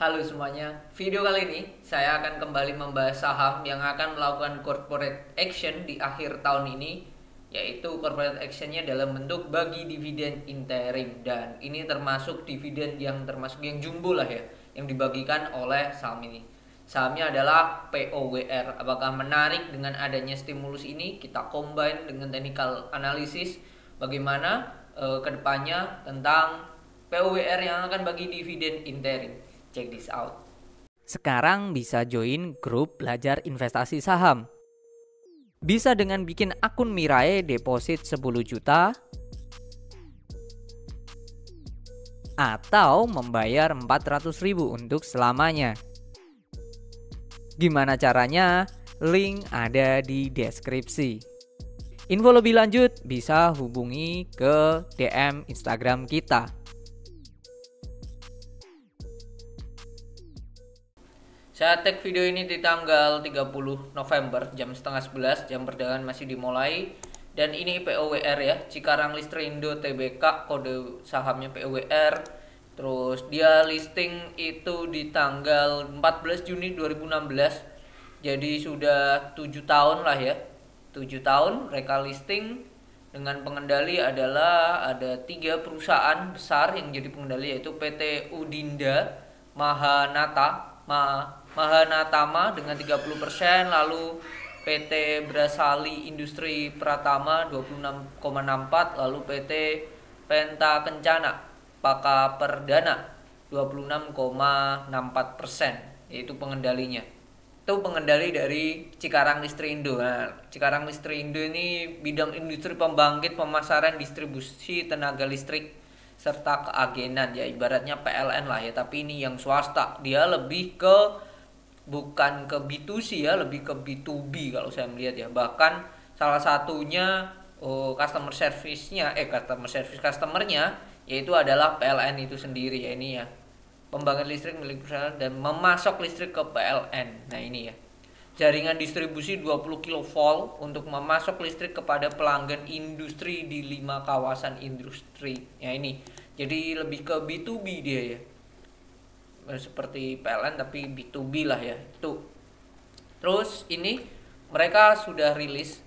Halo semuanya, video kali ini saya akan kembali membahas saham yang akan melakukan corporate action di akhir tahun ini, yaitu corporate actionnya dalam bentuk bagi dividen interim, dan ini termasuk dividen yang jumbo lah ya, yang dibagikan oleh saham ini. Sahamnya adalah POWR. Apakah menarik dengan adanya stimulus ini? Kita combine dengan technical analysis bagaimana kedepannya tentang POWR yang akan bagi dividen interim. Check this out. Sekarang bisa join grup belajar investasi saham. Bisa dengan bikin akun Mirai deposit 10 juta atau membayar 400.000 untuk selamanya. Gimana caranya? Link ada di deskripsi. Info lebih lanjut bisa hubungi ke DM Instagram kita. Saya tag video ini di tanggal 30 November jam setengah 11, jam perdagangan masih dimulai. Dan ini POWR ya, Cikarang Listrindo Tbk, kode sahamnya POWR. Terus dia listing itu di tanggal 14 Juni 2016. Jadi sudah 7 tahun lah ya. 7 tahun mereka listing dengan pengendali adalah ada 3 perusahaan besar yang jadi pengendali, yaitu PT Udinda, Mahanatama dengan 30%, lalu PT Brasali Industri Pratama 26,64%, lalu PT Penta Kencana Paka Perdana 26,64%, yaitu pengendalinya. Itu pengendali dari Cikarang Listrindo. Nah, Cikarang Listrindo ini bidang industri pembangkit, pemasaran, distribusi tenaga listrik serta keagenan, ya ibaratnya PLN lah ya, tapi ini yang swasta. Dia lebih ke bukan ke B2C ya, lebih ke B2B kalau saya melihat ya. Bahkan salah satunya customernya yaitu adalah PLN itu sendiri ya, ini ya. Pembangkit listrik milik perusahaan dan memasok listrik ke PLN. Nah, ini ya. Jaringan distribusi 20 kV untuk memasok listrik kepada pelanggan industri di 5 kawasan industri. Ya ini. Jadi lebih ke B2B dia ya. Seperti PLN tapi B2B lah ya. Itu. Terus ini mereka sudah rilis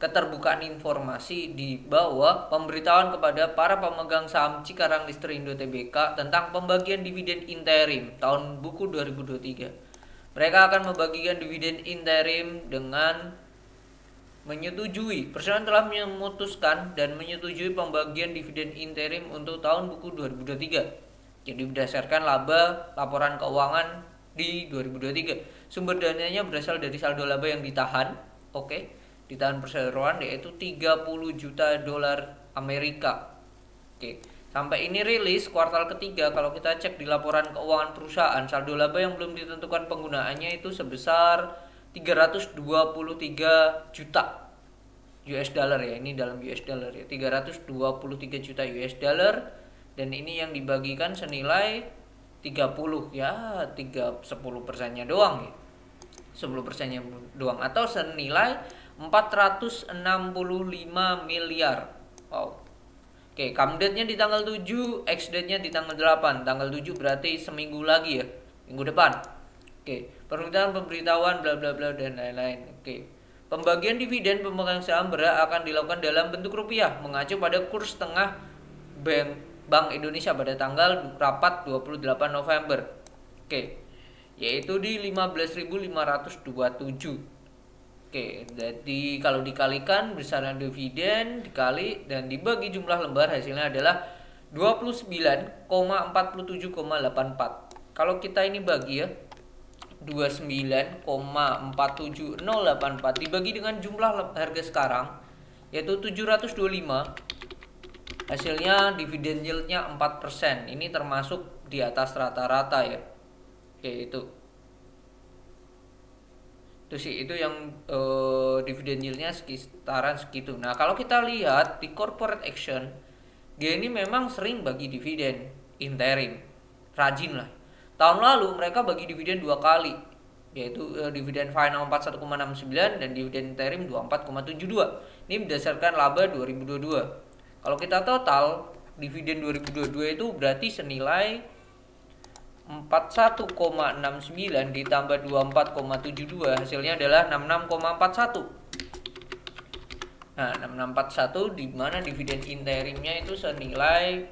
keterbukaan informasi di bawah pemberitahuan kepada para pemegang saham Cikarang Listrindo Tbk tentang pembagian dividen interim tahun buku 2023. Mereka akan membagikan dividen interim dengan menyetujui. Perusahaan telah memutuskan dan menyetujui pembagian dividen interim untuk tahun buku 2023. Jadi berdasarkan laba laporan keuangan di 2023. Sumber dananya berasal dari saldo laba yang ditahan. Oke. Ditahan perseroan, yaitu 30 juta dolar Amerika. Oke. Sampai ini rilis kuartal ketiga, kalau kita cek di laporan keuangan perusahaan, saldo laba yang belum ditentukan penggunaannya itu sebesar 323 juta US dollar ya. Ini dalam US dollar ya. 323 juta US dollar, dan ini yang dibagikan senilai 30 ya, 10%-nya doang ya. 10%-nya doang atau senilai 465 miliar. Wow. Oke, come date-nya di tanggal 7, ex date-nya di tanggal 8. Tanggal 7 berarti seminggu lagi ya, minggu depan. Oke, pemberitahuan bla bla bla dan lain-lain. Oke. Pembagian dividen pemegang saham berat akan dilakukan dalam bentuk rupiah mengacu pada kurs tengah Bank Indonesia pada tanggal rapat 28 November. Oke. Yaitu di 15.527. Oke, jadi kalau dikalikan besaran dividen dikali dan dibagi jumlah lembar, hasilnya adalah 29,47,84. Kalau kita ini bagi ya, 29,47084 dibagi dengan jumlah harga sekarang yaitu 725, hasilnya dividen yield-nya 4%. Ini termasuk di atas rata-rata ya. Oke, itu sih, itu yang dividen yield-nya sekitaran segitu. Nah, kalau kita lihat di corporate action, dia ini memang sering bagi dividen interim, rajin lah. Tahun lalu mereka bagi dividen 2 kali, yaitu dividen final 41,69 dan dividen interim 24,72. Ini berdasarkan laba 2022. Kalau kita total dividen 2022 itu berarti senilai 41,69 ditambah 24,72 hasilnya adalah 66,41. Nah, 6641 di mana dividen interimnya itu senilai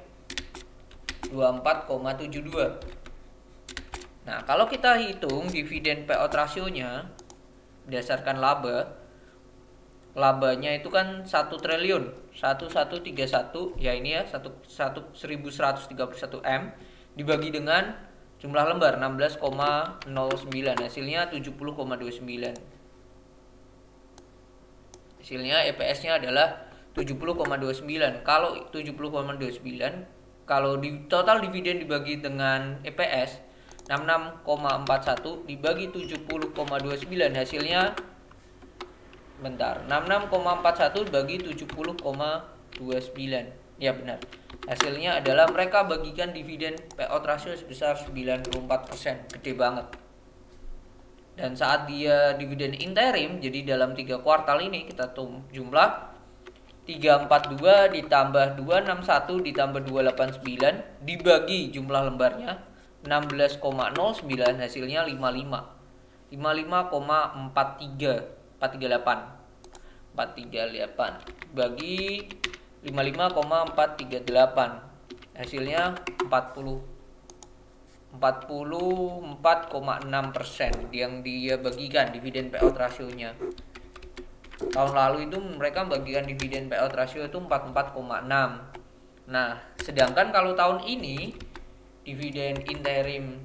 24,72. Nah, kalau kita hitung dividen payout rasionya berdasarkan labanya itu kan 1 triliun 1131 ya, ini ya 1131 M dibagi dengan jumlah lembar 16,09 hasilnya 70,29. Hasilnya EPS-nya adalah 70,29. Kalau 70,29, kalau di total dividen dibagi dengan EPS 66,41 dibagi 70,29 hasilnya bentar, 66,41 bagi 70,29. Ya benar. Hasilnya adalah mereka bagikan dividen payout ratio sebesar 94%. Gede banget. Dan saat dia dividen interim, jadi dalam 3 kuartal ini kita jumlah 342 ditambah 261 ditambah 289 dibagi jumlah lembarnya 16,09 hasilnya 55,438 bagi 55,438 hasilnya 44,6% yang dia bagikan dividen payout rasionya. Tahun lalu itu mereka bagikan dividen payout rasio itu 44,6. Nah, sedangkan kalau tahun ini dividen interim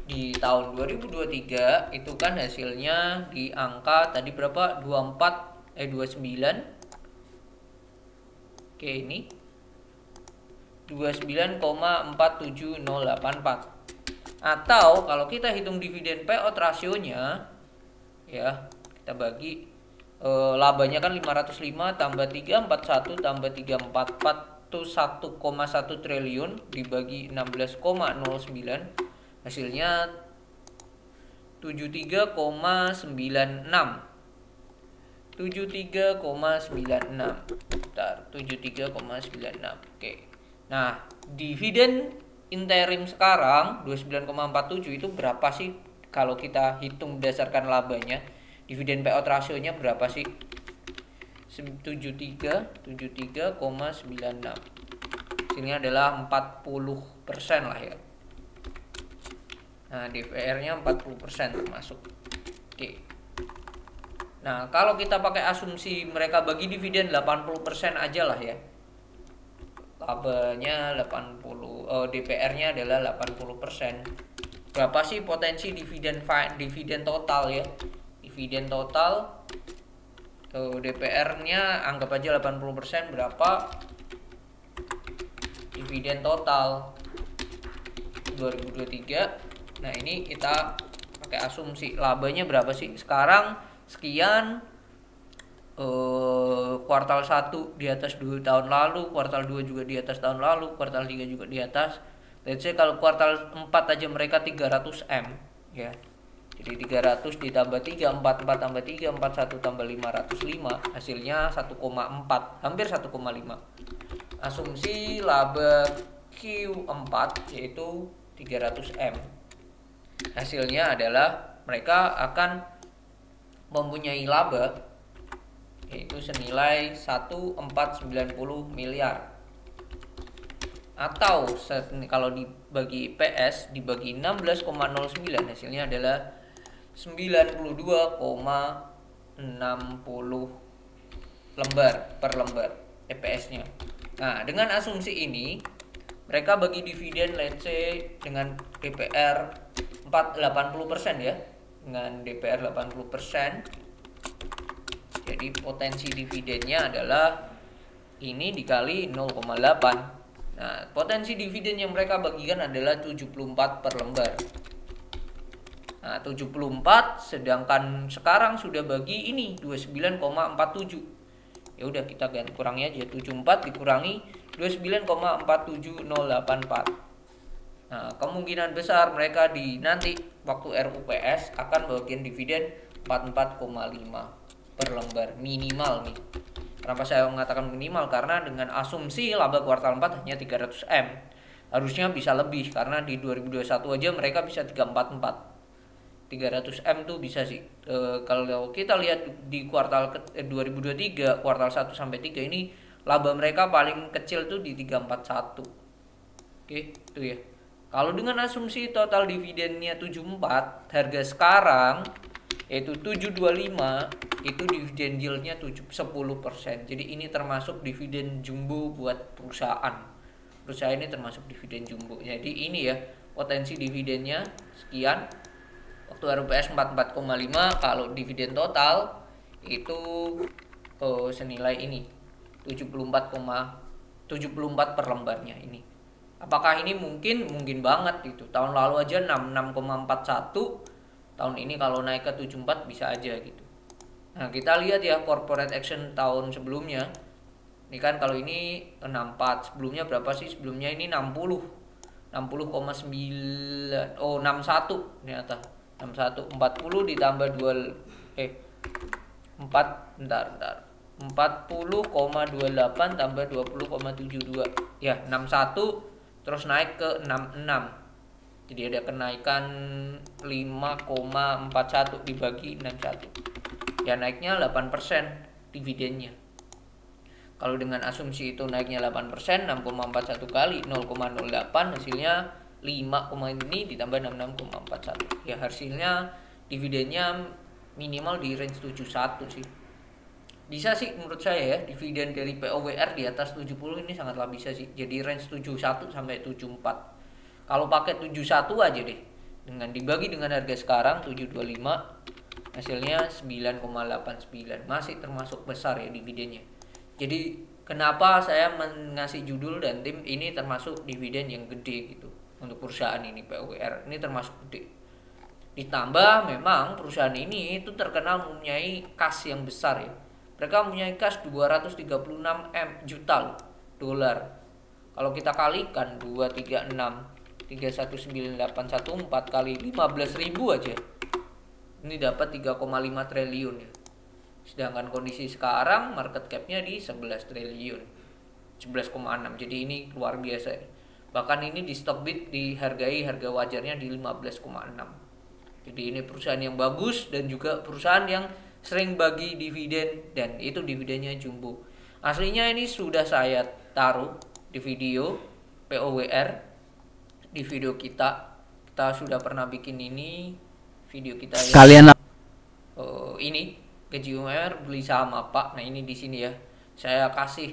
di tahun 2023 itu kan hasilnya di angka tadi berapa? 29. Oke, ini 29,47084. Atau kalau kita hitung dividen payout rasionya ya, kita bagi labanya kan 505 tambah 341 tambah 344 itu 1,1 triliun dibagi 16,09 hasilnya 73,96. 73,96. Bentar, 73,96. Oke. Nah, dividen interim sekarang 29,47 itu berapa sih kalau kita hitung berdasarkan labanya? Dividen payout rasionya berapa sih? 73,96. Sini adalah 40% lah ya. Nah, DPR-nya 40% termasuk. Oke. Nah, kalau kita pakai asumsi mereka bagi dividen 80% aja lah ya. Labanya 80, DPR-nya adalah 80%. Berapa sih potensi dividen total ya? Dividen total DPR-nya anggap aja 80%, berapa dividen total 2023. Nah, ini kita pakai asumsi labanya berapa sih? Sekarang sekian, kuartal 1 di atas 2 tahun lalu, kuartal 2 juga di atas tahun lalu, kuartal 3 juga di atas. Let's say kalau kuartal 4 aja mereka 300 M ya. Jadi 300 ditambah 3, 44 tambah 3, 41 tambah 505 hasilnya 1,4, hampir 1,5. Asumsi laba Q4 yaitu 300 M. Hasilnya adalah mereka akan mempunyai laba yaitu senilai 1490 miliar. Atau kalau dibagi PS dibagi 16,09 hasilnya adalah 92,60 lembar per lembar EPS-nya. Nah, dengan asumsi ini mereka bagi dividen let's say dengan DPR 80% ya. Dengan DPR 80%. Jadi potensi dividennya adalah ini dikali 0,8. Nah, potensi dividen yang mereka bagikan adalah 74 per lembar. Nah, 74 sedangkan sekarang sudah bagi ini 29,47. Ya udah kita ganti kurangi aja 74 dikurangi 29,47084. Nah, kemungkinan besar mereka di nanti waktu RUPS akan bagian dividen 44,5 per lembar minimal nih. Kenapa saya mengatakan minimal? Karena dengan asumsi laba kuartal 4 hanya 300 M. harusnya bisa lebih karena di 2021 aja mereka bisa 344. 300M tuh bisa sih. Kalau kita lihat di 2023 kuartal 1 sampai 3 ini laba mereka paling kecil tuh di 341. Oke, itu ya. Kalau dengan asumsi total dividennya 74, harga sekarang yaitu 725, itu dividen yieldnya 10%. Jadi ini termasuk dividen jumbo buat perusahaan. Perusahaan ini termasuk dividen jumbo. Jadi ini ya potensi dividennya sekian. Waktu RPS 44,5, kalau dividen total itu senilai ini 74 per lembarnya ini. Apakah ini mungkin banget gitu. Tahun lalu aja 66,41, tahun ini kalau naik ke 74 bisa aja gitu. Nah, kita lihat ya corporate action tahun sebelumnya. Ini kan kalau ini 64, sebelumnya berapa sih? Sebelumnya ini 60,9, 61 ternyata. 61, 40 ditambah 40,28 tambah 20,72. Ya, 61 terus naik ke 66. Jadi ada kenaikan 5,41 dibagi 61. Ya naiknya 8% dividennya. Kalau dengan asumsi itu naiknya 8%, 6,41 kali 0,08 hasilnya 5, ini ditambah 66,41. Ya hasilnya dividennya minimal di range 71 sih. Bisa sih menurut saya ya, dividen dari POWR di atas 70 ini sangatlah bisa sih. Jadi range 71 sampai 74. Kalau pakai 71 aja deh. Dengan dibagi dengan harga sekarang 725, hasilnya 9,89. Masih termasuk besar ya dividennya. Jadi kenapa saya ngasih judul dan tim ini termasuk dividen yang gede gitu. Untuk perusahaan ini POWR ini termasuk gede. Ditambah memang perusahaan ini itu terkenal mempunyai kas yang besar ya. Mereka mempunyai kas 236 juta dolar. Kalau kita kalikan 236 319,814 kali 15.000 aja. Ini dapat 3,5 triliun ya. Sedangkan kondisi sekarang market cap-nya di 11 triliun. 11,6. Jadi ini luar biasa ya. Bahkan ini di Stockbit dihargai harga wajarnya di 15,6. Jadi ini perusahaan yang bagus dan juga perusahaan yang sering bagi dividen dan itu dividennya jumbo. Aslinya ini sudah saya taruh di video POWR, di video kita sudah pernah bikin ini video kita ya. Kalian ini gaji UMR beli saham apa? Nah ini di sini ya. Saya kasih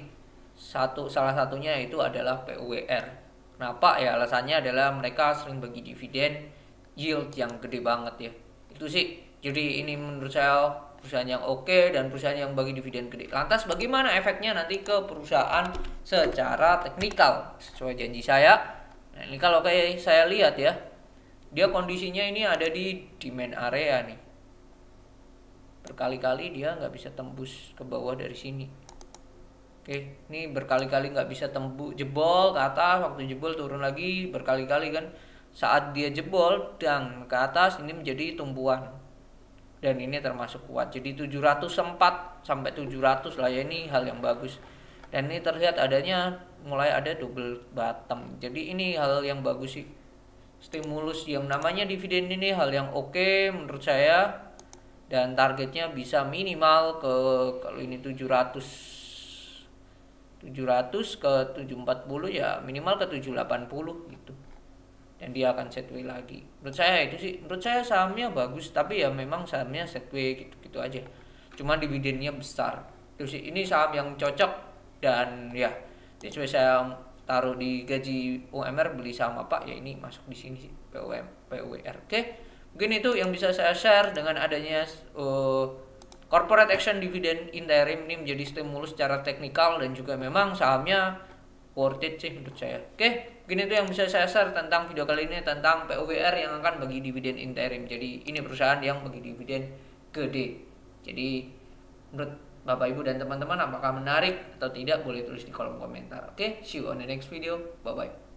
salah satunya itu adalah POWR. Kenapa ya? Alasannya adalah mereka sering bagi dividen yield yang gede banget ya. Itu sih. Jadi ini menurut saya perusahaan yang oke dan perusahaan yang bagi dividen gede. Lantas bagaimana efeknya nanti ke perusahaan secara teknikal? Sesuai janji saya. Nah, ini kalau kayak saya lihat ya, dia kondisinya ini ada di demand area nih. Berkali-kali dia nggak bisa tembus ke bawah dari sini. Oke, ini berkali-kali nggak bisa tembus, jebol ke atas, waktu jebol turun lagi berkali-kali kan. Saat dia jebol dan ke atas ini menjadi tumpuan. Dan ini termasuk kuat. Jadi 704 sampai 700 lah ya, ini hal yang bagus. Dan ini terlihat adanya mulai ada double bottom. Jadi ini hal yang bagus sih. Stimulus yang namanya dividen ini hal yang oke menurut saya. Dan targetnya bisa minimal ke kalau ini 700 ke 740 ya minimal ke 780 gitu. Dan dia akan setway lagi. Menurut saya itu sih, menurut saya sahamnya bagus, tapi ya memang sahamnya setway gitu-gitu aja. Cuma dividennya besar. Terus ini saham yang cocok dan ya sesuai saya taruh di gaji UMR beli saham apa ya ini masuk di sini sih POWR. Oke. Mungkin itu yang bisa saya share dengan adanya corporate action dividend interim ini menjadi stimulus secara teknikal dan juga memang sahamnya worth it sih menurut saya. Oke, mungkin itu yang bisa saya share tentang video kali ini tentang POWR yang akan bagi dividen interim. Jadi ini perusahaan yang bagi dividen gede. Jadi menurut Bapak Ibu dan teman-teman apakah menarik atau tidak boleh tulis di kolom komentar. Oke, see you on the next video. Bye bye.